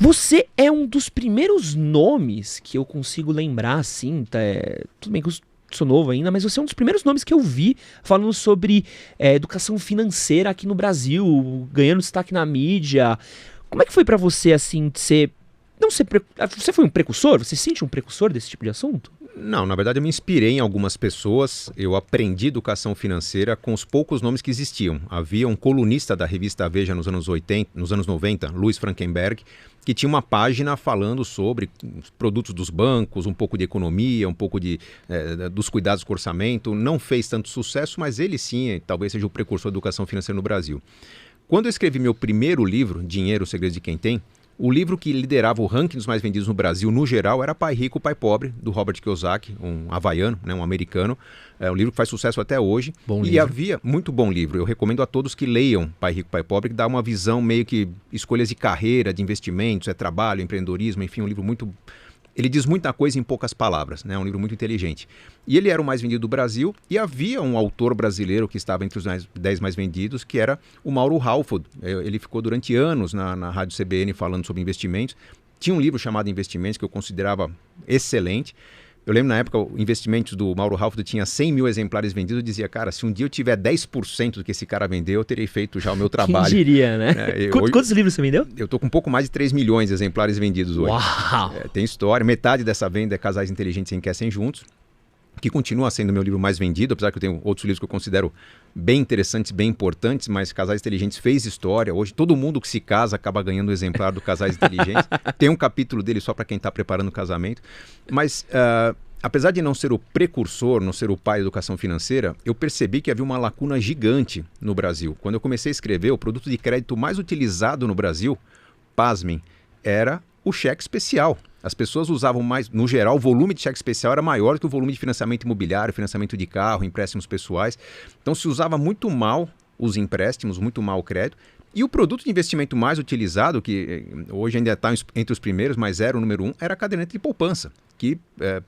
Você é um dos primeiros nomes que eu consigo lembrar, assim, tudo bem que eu sou novo ainda, mas você é um dos primeiros nomes que eu vi falando sobre educação financeira aqui no Brasil, ganhando destaque na mídia. Como é que foi pra você, assim, de ser... Não ser... Você foi um precursor? Você se sente um precursor desse tipo de assunto? Não, na verdade eu me inspirei em algumas pessoas, eu aprendi educação financeira com os poucos nomes que existiam. Havia um colunista da revista Veja nos anos 80, nos anos 90, Luiz Frankenberg, que tinha uma página falando sobre os produtos dos bancos, um pouco de economia, um pouco dos cuidados com o orçamento. Não fez tanto sucesso, mas ele sim, talvez seja o precursor da educação financeira no Brasil. Quando eu escrevi meu primeiro livro, Dinheiro, o Segredo de Quem Tem, o livro que liderava o ranking dos mais vendidos no Brasil, no geral, era Pai Rico, Pai Pobre, do Robert Kiyosaki, um havaiano, né, um americano. É um livro que faz sucesso até hoje. Bom e livro. havia, muito bom livro, eu recomendo a todos que leiam Pai Rico, Pai Pobre, que dá uma visão meio que escolhas de carreira, de investimentos, trabalho, empreendedorismo, enfim, um livro muito... Ele diz muita coisa em poucas palavras, né? É um livro muito inteligente. E ele era o mais vendido do Brasil e havia um autor brasileiro que estava entre os 10 mais vendidos, que era o Mauro Halford. Ele ficou durante anos na Rádio CBN falando sobre investimentos. Tinha um livro chamado Investimentos que eu considerava excelente. Eu lembro na época, o Investimentos do Mauro Halford tinha 100 mil exemplares vendidos. Eu dizia, cara, se um dia eu tiver 10% do que esse cara vendeu, eu terei feito já o meu trabalho. Quem diria, né? Quantos livros você vendeu? Eu estou com um pouco mais de 3 milhões de exemplares vendidos hoje. Uau! Tem história. Metade dessa venda é Casais Inteligentes Enriquecem Juntos, que continua sendo o meu livro mais vendido, apesar que eu tenho outros livros que eu considero bem interessantes, bem importantes, mas Casais Inteligentes fez história. Hoje todo mundo que se casa acaba ganhando um exemplar do Casais Inteligentes. Tem um capítulo dele só para quem está preparando o casamento. Mas apesar de não ser o precursor, não ser o pai da educação financeira, eu percebi que havia uma lacuna gigante no Brasil. Quando eu comecei a escrever, o produto de crédito mais utilizado no Brasil, pasmem, era o cheque especial. As pessoas usavam mais, no geral, o volume de cheque especial era maior do que o volume de financiamento imobiliário, financiamento de carro, empréstimos pessoais. Então se usava muito mal os empréstimos, muito mal o crédito. E o produto de investimento mais utilizado, que hoje ainda está entre os primeiros, mas era o número 1, era a caderneta de poupança, que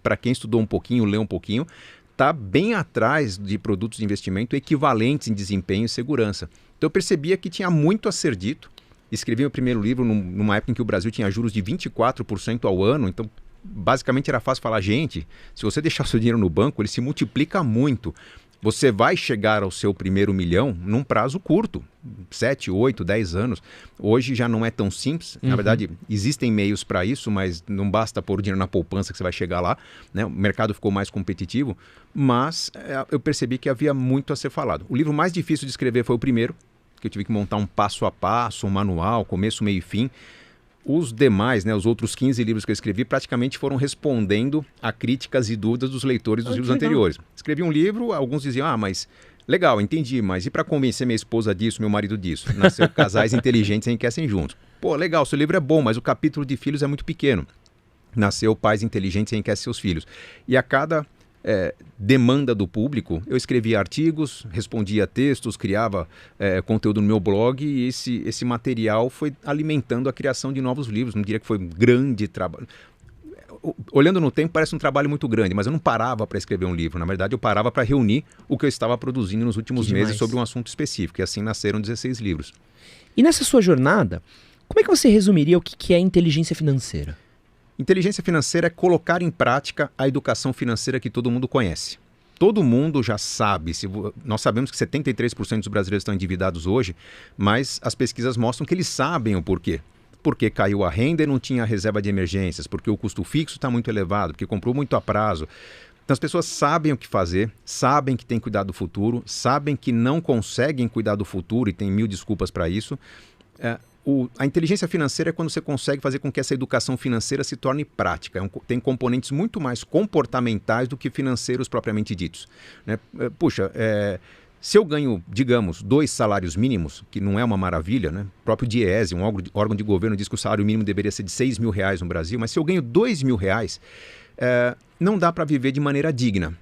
para quem estudou um pouquinho, leu um pouquinho, está bem atrás de produtos de investimento equivalentes em desempenho e segurança. Então eu percebia que tinha muito a ser dito. Escrevi meu primeiro livro numa época em que o Brasil tinha juros de 24% ao ano, então basicamente era fácil falar, gente, se você deixar o seu dinheiro no banco, ele se multiplica muito. Você vai chegar ao seu primeiro milhão num prazo curto, 7, 8, 10 anos. Hoje já não é tão simples. Na verdade, existem meios para isso, mas não basta pôr o dinheiro na poupança que você vai chegar lá, né? O mercado ficou mais competitivo, mas eu percebi que havia muito a ser falado. O livro mais difícil de escrever foi o primeiro, que eu tive que montar um passo a passo, um manual, começo, meio e fim. Os demais, né, os outros 15 livros que eu escrevi, praticamente foram respondendo a críticas e dúvidas dos leitores dos livros anteriores. Escrevi um livro, alguns diziam, mas legal, entendi, mas e para convencer minha esposa disso, meu marido disso? Nasceu Casais Inteligentes Enriquecem Juntos. Pô, legal, seu livro é bom, mas o capítulo de filhos é muito pequeno. Nasceu Pais Inteligentes Enriquecem Seus Filhos. E a cada demanda do público, eu escrevia artigos, respondia textos, criava conteúdo no meu blog e esse material foi alimentando a criação de novos livros. Não diria que foi um grande trabalho. Olhando no tempo, parece um trabalho muito grande, mas eu não parava para escrever um livro. Na verdade, eu parava para reunir o que eu estava produzindo nos últimos meses sobre um assunto específico. E assim nasceram 16 livros. E nessa sua jornada, como é que você resumiria o que é inteligência financeira? Inteligência financeira é colocar em prática a educação financeira que todo mundo conhece. Todo mundo já sabe, nós sabemos que 73% dos brasileiros estão endividados hoje, mas as pesquisas mostram que eles sabem o porquê. Porque caiu a renda e não tinha reserva de emergências, porque o custo fixo está muito elevado, porque comprou muito a prazo. Então as pessoas sabem o que fazer, sabem que tem que cuidar do futuro, sabem que não conseguem cuidar do futuro e tem mil desculpas para isso. A inteligência financeira é quando você consegue fazer com que essa educação financeira se torne prática. Tem componentes muito mais comportamentais do que financeiros propriamente ditos, né? Puxa, se eu ganho, digamos, 2 salários mínimos, que não é uma maravilha, né? O próprio DIEESE, um órgão de governo, diz que o salário mínimo deveria ser de R$6.000 no Brasil, mas se eu ganho R$2.000, não dá para viver de maneira digna.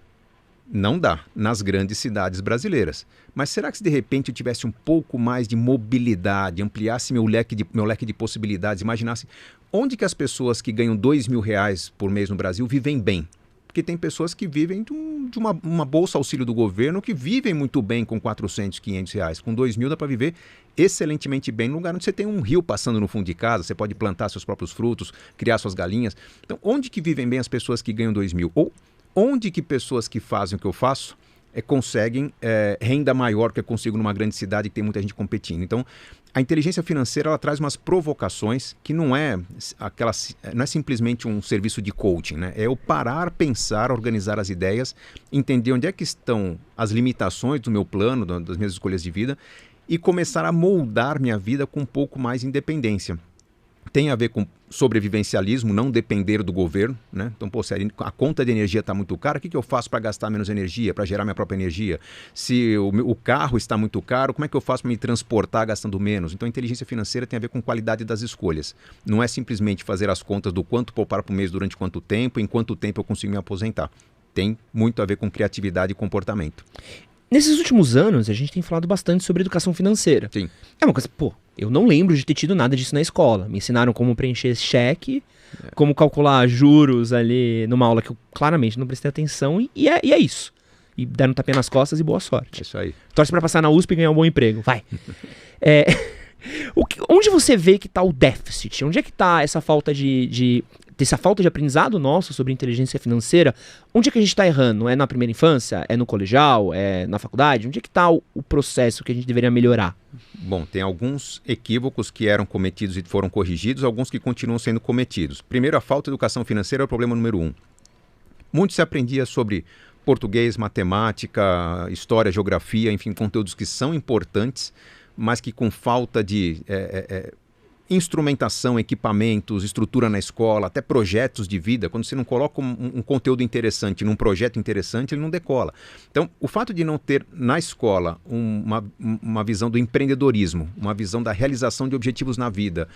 Não dá, nas grandes cidades brasileiras. Mas será que se de repente eu tivesse um pouco mais de mobilidade, ampliasse meu leque de possibilidades, imaginasse onde que as pessoas que ganham R$2.000 por mês no Brasil vivem bem? Porque tem pessoas que vivem de uma bolsa auxílio do governo, que vivem muito bem com 400, 500 reais. Com 2.000 dá para viver excelentemente bem no lugar onde você tem um rio passando no fundo de casa, você pode plantar seus próprios frutos, criar suas galinhas. Então, onde que vivem bem as pessoas que ganham 2.000? Ou onde que pessoas que fazem o que eu faço conseguem renda maior que eu consigo numa grande cidade que tem muita gente competindo? Então, a inteligência financeira ela traz umas provocações que não é simplesmente um serviço de coaching, né? É eu parar, pensar, organizar as ideias, entender onde é que estão as limitações do meu plano, das minhas escolhas de vida e começar a moldar minha vida com um pouco mais de independência. Tem a ver com sobrevivencialismo, não depender do governo, né? Então, pô, se a conta de energia está muito cara, o que eu faço para gastar menos energia, para gerar minha própria energia? Se o carro está muito caro, como é que eu faço para me transportar gastando menos? Então, a inteligência financeira tem a ver com qualidade das escolhas. Não é simplesmente fazer as contas do quanto poupar por mês durante quanto tempo, em quanto tempo eu consigo me aposentar. Tem muito a ver com criatividade e comportamento. Nesses últimos anos, a gente tem falado bastante sobre educação financeira. Sim. É uma coisa, eu não lembro de ter tido nada disso na escola. Me ensinaram como preencher esse cheque, como calcular juros ali numa aula que eu claramente não prestei atenção e é isso. E deram um tapinha nas costas e boa sorte. É isso aí. Torce pra passar na USP e ganhar um bom emprego. Vai. Onde você vê que tá o déficit? Onde é que tá essa falta dessa falta de aprendizado nosso sobre inteligência financeira? Onde é que a gente está errando? É na primeira infância? É no colegial? É na faculdade? Onde é que está o processo que a gente deveria melhorar? Bom, tem alguns equívocos que eram cometidos e foram corrigidos, alguns que continuam sendo cometidos. Primeiro, a falta de educação financeira é o problema número 1. Muito se aprendia sobre português, matemática, história, geografia, enfim, conteúdos que são importantes, mas que com falta de instrumentação, equipamentos, estrutura na escola, até projetos de vida, quando você não coloca um conteúdo interessante num projeto interessante, ele não decola. Então, o fato de não ter na escola uma visão do empreendedorismo, uma visão da realização de objetivos na vida,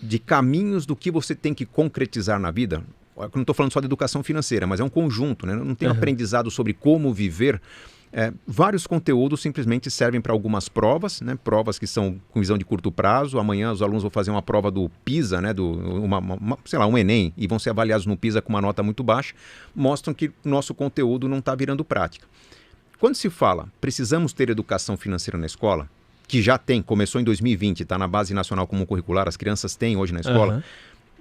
de caminhos do que você tem que concretizar na vida, eu não estou falando só de educação financeira, mas é um conjunto, né? Não tem aprendizado sobre como viver. Vários conteúdos simplesmente servem para algumas provas, né? Provas que são com visão de curto prazo. Amanhã os alunos vão fazer uma prova do PISA, né? Um Enem, e vão ser avaliados no PISA com uma nota muito baixa, mostram que o nosso conteúdo não está virando prática. Quando se fala, precisamos ter educação financeira na escola, que já tem, começou em 2020, está na Base Nacional Comum Curricular, as crianças têm hoje na escola,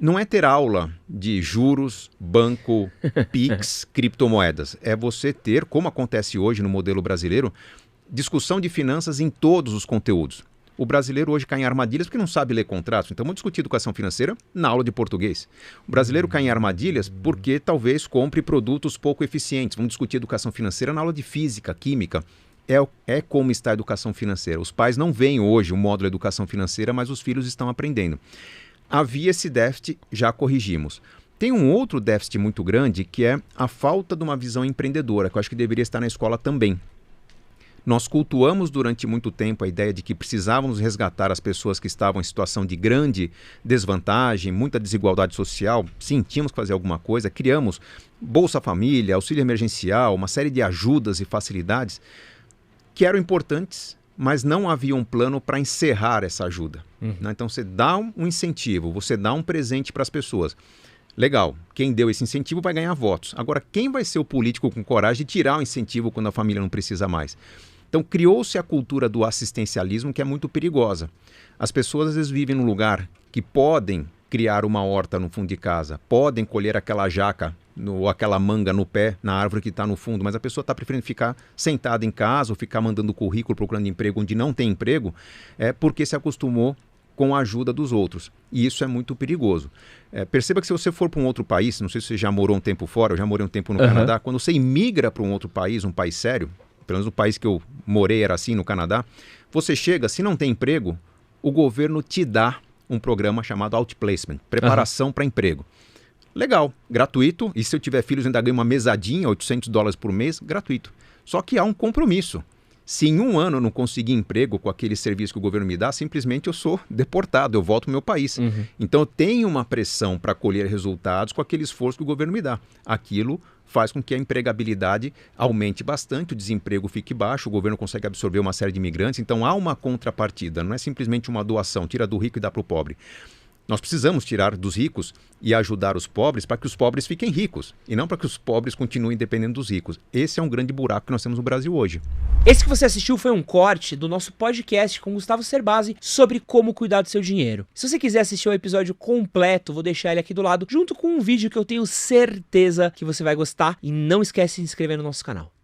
não é ter aula de juros, banco, PIX, criptomoedas. É você ter, como acontece hoje no modelo brasileiro, discussão de finanças em todos os conteúdos. O brasileiro hoje cai em armadilhas porque não sabe ler contratos. Então, vamos discutir educação financeira na aula de português. O brasileiro cai em armadilhas porque talvez compre produtos pouco eficientes. Vamos discutir educação financeira na aula de física, química. É como está a educação financeira. Os pais não veem hoje o módulo de educação financeira, mas os filhos estão aprendendo. Havia esse déficit, já corrigimos. Tem um outro déficit muito grande, que é a falta de uma visão empreendedora, que eu acho que deveria estar na escola também. Nós cultuamos durante muito tempo a ideia de que precisávamos resgatar as pessoas que estavam em situação de grande desvantagem, muita desigualdade social. Sim, tínhamos que fazer alguma coisa. Criamos Bolsa Família, auxílio emergencial, uma série de ajudas e facilidades que eram importantes, mas não havia um plano para encerrar essa ajuda. Né? Então, você dá um incentivo, você dá um presente para as pessoas. Legal, quem deu esse incentivo vai ganhar votos. Agora, quem vai ser o político com coragem de tirar o incentivo quando a família não precisa mais? Então, criou-se a cultura do assistencialismo, que é muito perigosa. As pessoas, às vezes, vivem num lugar que podem criar uma horta no fundo de casa, podem colher aquela jaca ou aquela manga no pé, na árvore que está no fundo, mas a pessoa está preferindo ficar sentada em casa ou ficar mandando currículo, procurando emprego onde não tem emprego, porque se acostumou com a ajuda dos outros. E isso é muito perigoso. Perceba que se você for para um outro país, não sei se você já morou um tempo fora, eu já morei um tempo no Canadá, quando você imigra para um outro país, um país sério, pelo menos o país que eu morei era assim, no Canadá, você chega, se não tem emprego, o governo te dá um programa chamado Outplacement, preparação para emprego. Legal, gratuito, e se eu tiver filhos ainda ganho uma mesadinha, $800 por mês, gratuito. Só que há um compromisso. Se em um ano eu não conseguir emprego com aquele serviço que o governo me dá, simplesmente eu sou deportado, eu volto para o meu país. Então eu tenho uma pressão para colher resultados com aquele esforço que o governo me dá. Aquilo faz com que a empregabilidade aumente bastante, o desemprego fique baixo, o governo consegue absorver uma série de imigrantes, então há uma contrapartida, não é simplesmente uma doação, tira do rico e dá para o pobre. Nós precisamos tirar dos ricos e ajudar os pobres para que os pobres fiquem ricos e não para que os pobres continuem dependendo dos ricos. Esse é um grande buraco que nós temos no Brasil hoje. Esse que você assistiu foi um corte do nosso podcast com Gustavo Cerbasi sobre como cuidar do seu dinheiro. Se você quiser assistir o episódio completo, vou deixar ele aqui do lado, junto com um vídeo que eu tenho certeza que você vai gostar. E não esquece de se inscrever no nosso canal.